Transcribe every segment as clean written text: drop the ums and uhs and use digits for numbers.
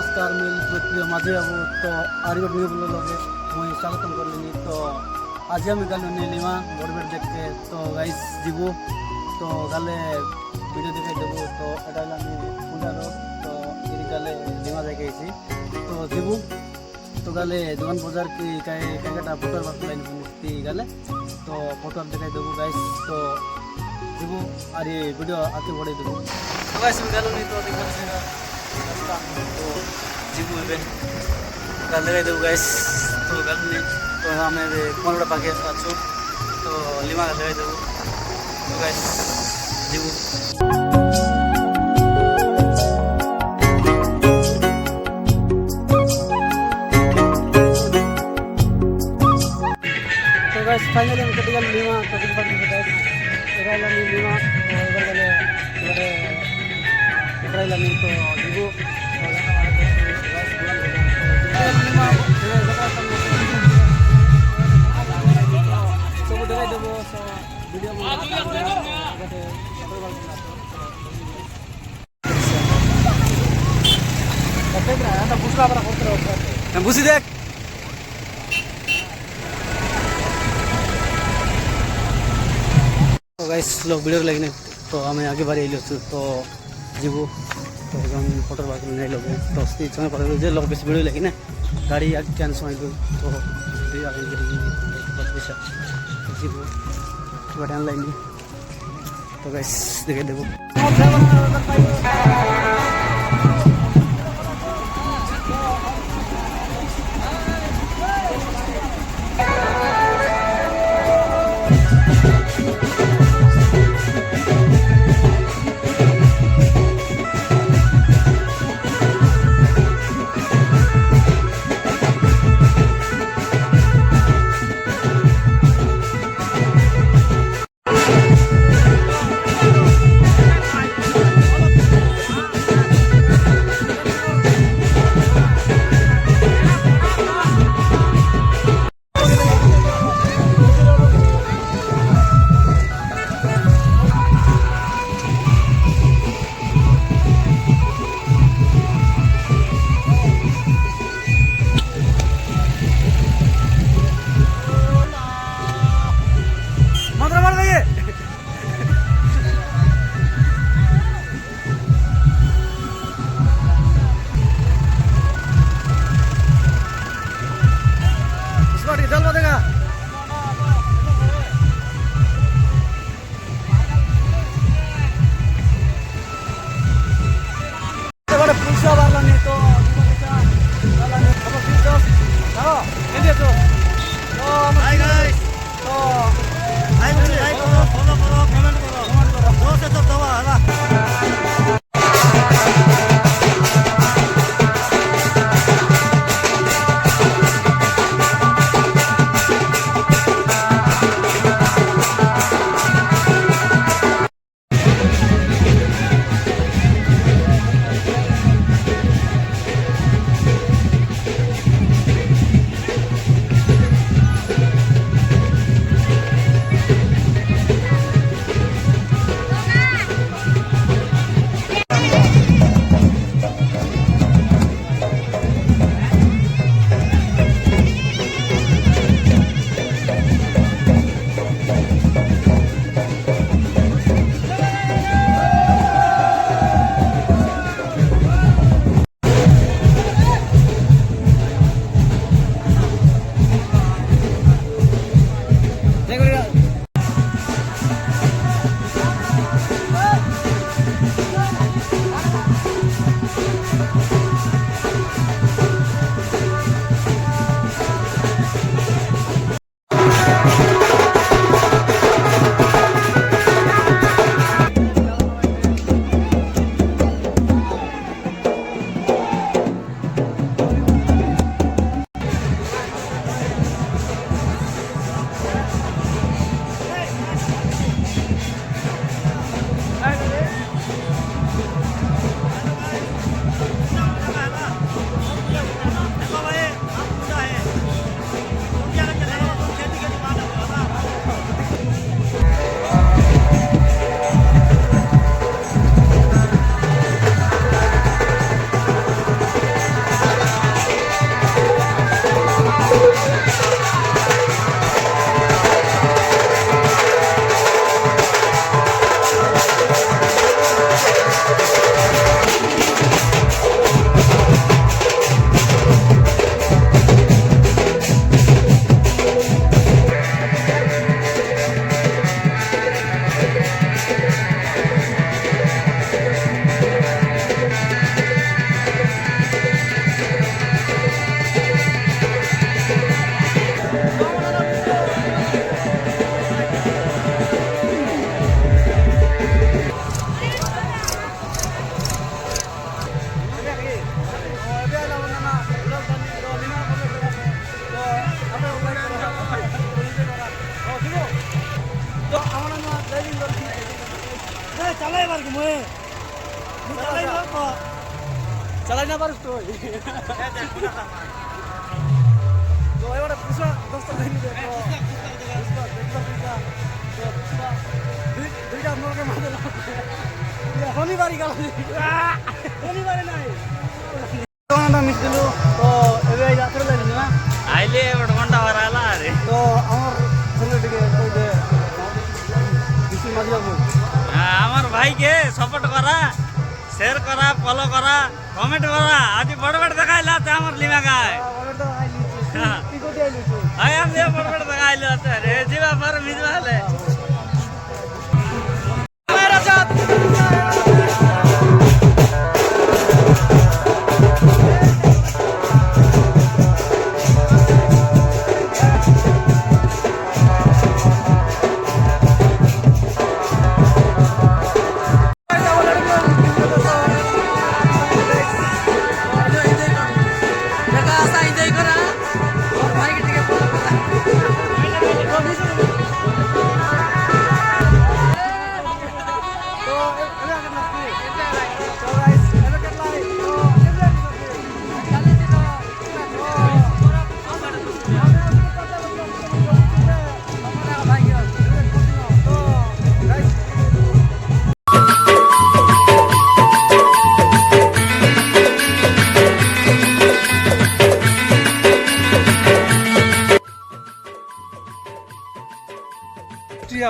नमस्कार मिल प्रिय माझे अब तो आर्य वीडियो लगे मुझे स्वागत करलिनी। तो आज आम गलु नीलिमा बड़बड़ देख के तो गाइस जीवु तो गले वीडियो देखे देवु। तो এটা पूजा रोड तो ये गले लिमा जाके तो जीवु तो गले दुकान बाजार की कईटा फोटो लाइन गले तो फोटो देखे देवु गाइस। तो जीवु और ये वीडियो आगे बढ़े देवु। तो गाइस गलु नहीं तो तो जीवु गल देखे देवु गाइस। तो गल नहीं तो हमें कौन पाखे अच्छु तो लिमा देखे देवु। तो गाइस जीवु तो गाइस फाइनली हम कटिगल लिमा कटिंग पर गाइस एराला नी लिमा एवरगले थोड़े एराला नी तो जीवु बुसी देख तो गाइस लोग वीडियो लगे तो हमें आगे बारी तो जीवु तो फोटो नहीं लगे तो समय पर लोग बेस वीडियो लगे ना गाड़ी आगे कैंस तो जीवु गाड़ी लाइन तो गाइस देखे देवु। চালাই না পারিস তুই তো এবারে পুষা দশটা ভেঙে দে দুইটা নরকে মাঝে শনিবারই গেল শনিবারে নাই মিস দিল তো এবে যাত্রা লাগলি না আইলে একটা ঘন্টা হারালা আরে তো আমার ছেলেটিকে কই দে বিশু মাঝি বাবু আমার ভাইকে সাপোর্ট করা শেয়ার করা ফলো করা কমেন্ট করা আজ বড় বড় দেখাইলা তো আমার লিমা গায় কি কোটি আইলি তুই আই আমি বড় বড় দেখাইলা তো রে জিবা পর মিজবা হলে মেরা জাত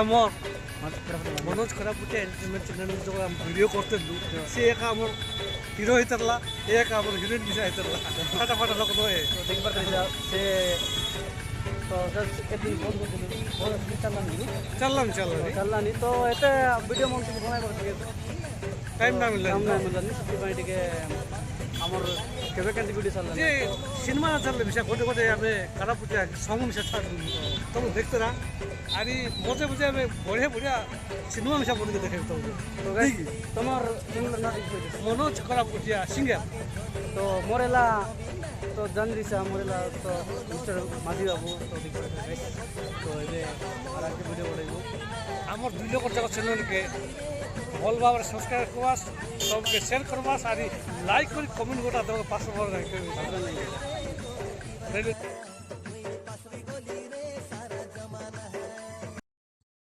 আমার মনোজ খরা পুটে এন্টারটেনমেন্ট চ্যানেল जो हम वीडियो करते लु से एक हमर हिरो हितरला एक हमर हिरोइन दिशा हितरला फटाफट लोग नोए देखबार से तो केतदिन फोन करथिलु चललाम चललानी तो एते वीडियो मन के बनाय करथिके टाइम ना मिलला काम नाही मिलला नि पाई टिके हमर केबे केंति वीडियो चलला जे सिनेमा चलले विषय गोटे गोटे हमें खरा पुटे सॉन्ग में छाड़ तुम देखते रहा अरे मजे मजे हमें बढ़िया बढ़िया सिनेमा में बोल के देखे तो गाइस তোমার না मनोज खरा पुटिया सिंगर তো মোরেলা তো জান দিছে মোরেলা তো মিস্টার মাঝি বাবু তো দেখতে গাইস তো এই যে আর একটা ভিডিও বড়াইবো আমার ভিডিও করতে চ্যানেল के भल भाव सब्सक्राइब करवास सबके शेयर करवास और लाइक कर कमेंट गोटा दो 500 राखते